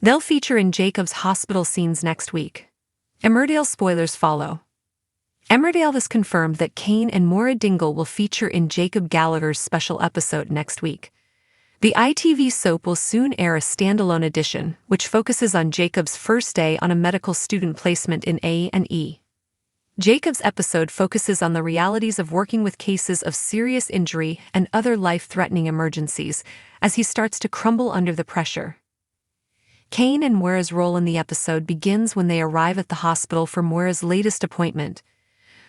They'll feature in Jacob's hospital scenes next week. Emmerdale spoilers follow. Emmerdale has confirmed that Cain and Moira Dingle will feature in Jacob Gallagher's special episode next week. The ITV soap will soon air a standalone edition, which focuses on Jacob's first day on a medical student placement in A&E. Jacob's episode focuses on the realities of working with cases of serious injury and other life-threatening emergencies as he starts to crumble under the pressure. Cain and Moira's role in the episode begins when they arrive at the hospital for Moira's latest appointment.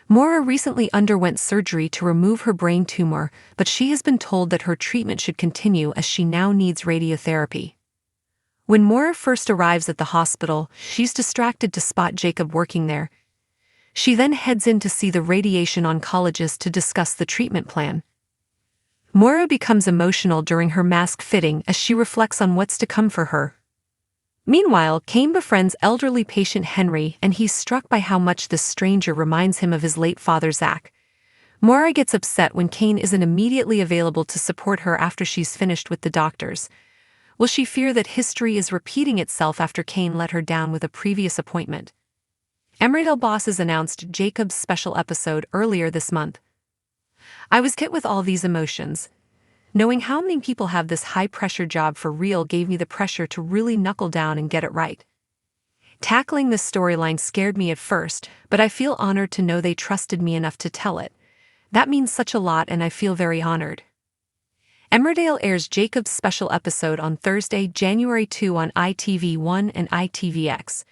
Moira recently underwent surgery to remove her brain tumor, but she has been told that her treatment should continue as she now needs radiotherapy. When Moira first arrives at the hospital, she's distracted to spot Jacob working there. She then heads in to see the radiation oncologist to discuss the treatment plan. Moira becomes emotional during her mask fitting as she reflects on what's to come for her. Meanwhile, Cain befriends elderly patient Henry, and he's struck by how much this stranger reminds him of his late father Zach. Moira gets upset when Cain isn't immediately available to support her after she's finished with the doctors. Will she fear that history is repeating itself after Cain let her down with a previous appointment? Emmerdale bosses announced Jacob's special episode earlier this month. I was hit with all these emotions. Knowing how many people have this high-pressure job for real gave me the pressure to really knuckle down and get it right. Tackling this storyline scared me at first, but I feel honored to know they trusted me enough to tell it. That means such a lot and I feel very honored. Emmerdale airs Jacob's special episode on Thursday, January 2 on ITV1 and ITVX.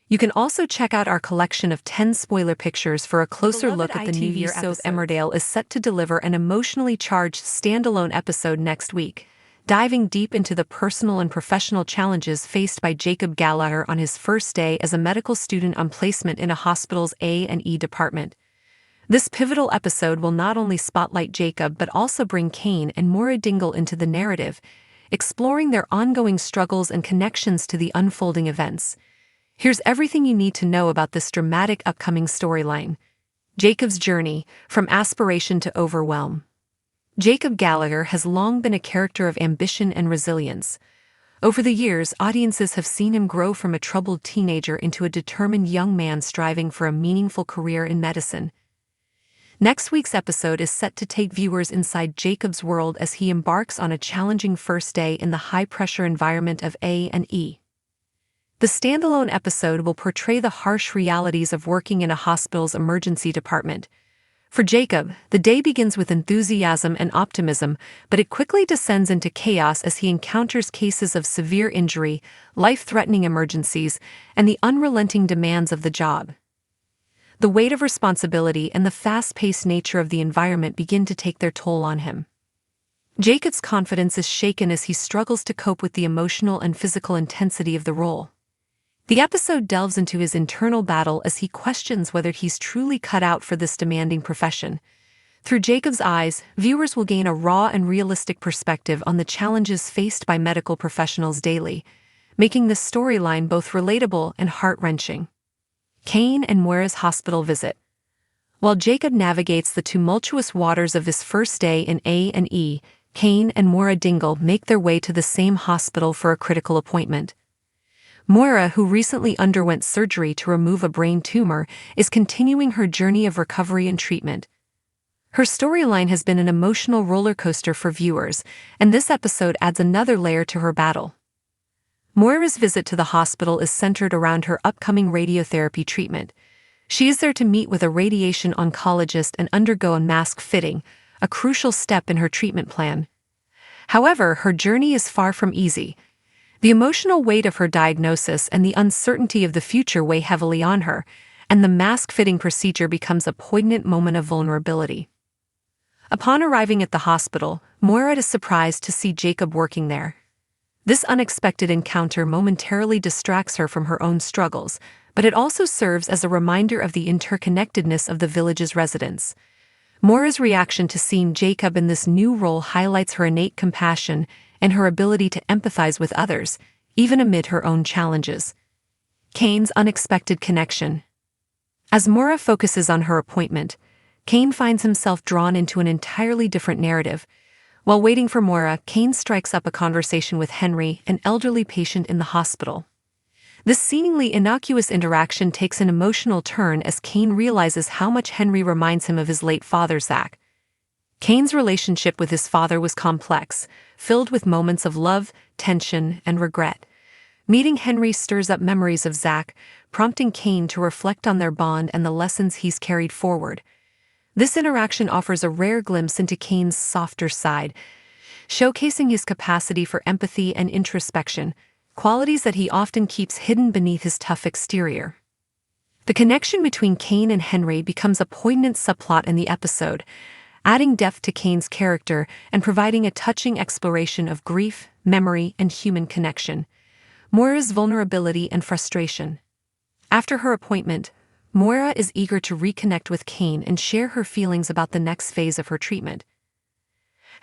You can also check out our collection of 10 spoiler pictures for a closer look at the new year soap. Emmerdale is set to deliver an emotionally charged standalone episode next week, diving deep into the personal and professional challenges faced by Jacob Gallagher on his first day as a medical student on placement in a hospital's A&E department. This pivotal episode will not only spotlight Jacob but also bring Cain and Moira Dingle into the narrative, exploring their ongoing struggles and connections to the unfolding events. Here's everything you need to know about this dramatic upcoming storyline. Jacob's journey, from aspiration to overwhelm. Jacob Gallagher has long been a character of ambition and resilience. Over the years, audiences have seen him grow from a troubled teenager into a determined young man striving for a meaningful career in medicine. Next week's episode is set to take viewers inside Jacob's world as he embarks on a challenging first day in the high-pressure environment of A&E. The standalone episode will portray the harsh realities of working in a hospital's emergency department. For Jacob, the day begins with enthusiasm and optimism, but it quickly descends into chaos as he encounters cases of severe injury, life-threatening emergencies, and the unrelenting demands of the job. The weight of responsibility and the fast-paced nature of the environment begin to take their toll on him. Jacob's confidence is shaken as he struggles to cope with the emotional and physical intensity of the role. The episode delves into his internal battle as he questions whether he's truly cut out for this demanding profession. Through Jacob's eyes, viewers will gain a raw and realistic perspective on the challenges faced by medical professionals daily, making this storyline both relatable and heart-wrenching. Cain and Moira's hospital visit. While Jacob navigates the tumultuous waters of his first day in A&E, Cain and Moira Dingle make their way to the same hospital for a critical appointment. Moira, who recently underwent surgery to remove a brain tumor, is continuing her journey of recovery and treatment. Her storyline has been an emotional roller coaster for viewers, and this episode adds another layer to her battle. Moira's visit to the hospital is centered around her upcoming radiotherapy treatment. She is there to meet with a radiation oncologist and undergo a mask fitting, a crucial step in her treatment plan. However, her journey is far from easy. The emotional weight of her diagnosis and the uncertainty of the future weigh heavily on her, and the mask-fitting procedure becomes a poignant moment of vulnerability. Upon arriving at the hospital, Moira is surprised to see Jacob working there. This unexpected encounter momentarily distracts her from her own struggles, but it also serves as a reminder of the interconnectedness of the village's residents. Moira's reaction to seeing Jacob in this new role highlights her innate compassion and her ability to empathize with others, even amid her own challenges. Cain's unexpected connection. As Moira focuses on her appointment, Cain finds himself drawn into an entirely different narrative. While waiting for Moira, Cain strikes up a conversation with Henry, an elderly patient in the hospital. This seemingly innocuous interaction takes an emotional turn as Cain realizes how much Henry reminds him of his late father, Zach. Cain's relationship with his father was complex, filled with moments of love, tension, and regret. Meeting Henry stirs up memories of Zach, prompting Cain to reflect on their bond and the lessons he's carried forward. This interaction offers a rare glimpse into Cain's softer side, showcasing his capacity for empathy and introspection, qualities that he often keeps hidden beneath his tough exterior. The connection between Cain and Henry becomes a poignant subplot in the episode, adding depth to Cain's character and providing a touching exploration of grief, memory, and human connection. Moira's vulnerability and frustration. After her appointment, Moira is eager to reconnect with Cain and share her feelings about the next phase of her treatment.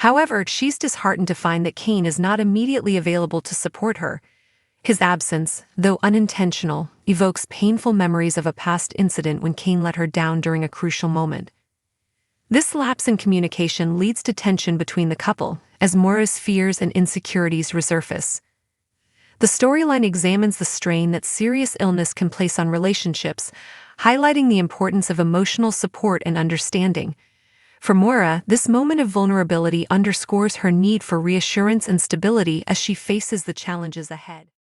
However, she's disheartened to find that Cain is not immediately available to support her. His absence, though unintentional, evokes painful memories of a past incident when Cain let her down during a crucial moment. This lapse in communication leads to tension between the couple, as Moira's fears and insecurities resurface. The storyline examines the strain that serious illness can place on relationships, highlighting the importance of emotional support and understanding. For Moira, this moment of vulnerability underscores her need for reassurance and stability as she faces the challenges ahead.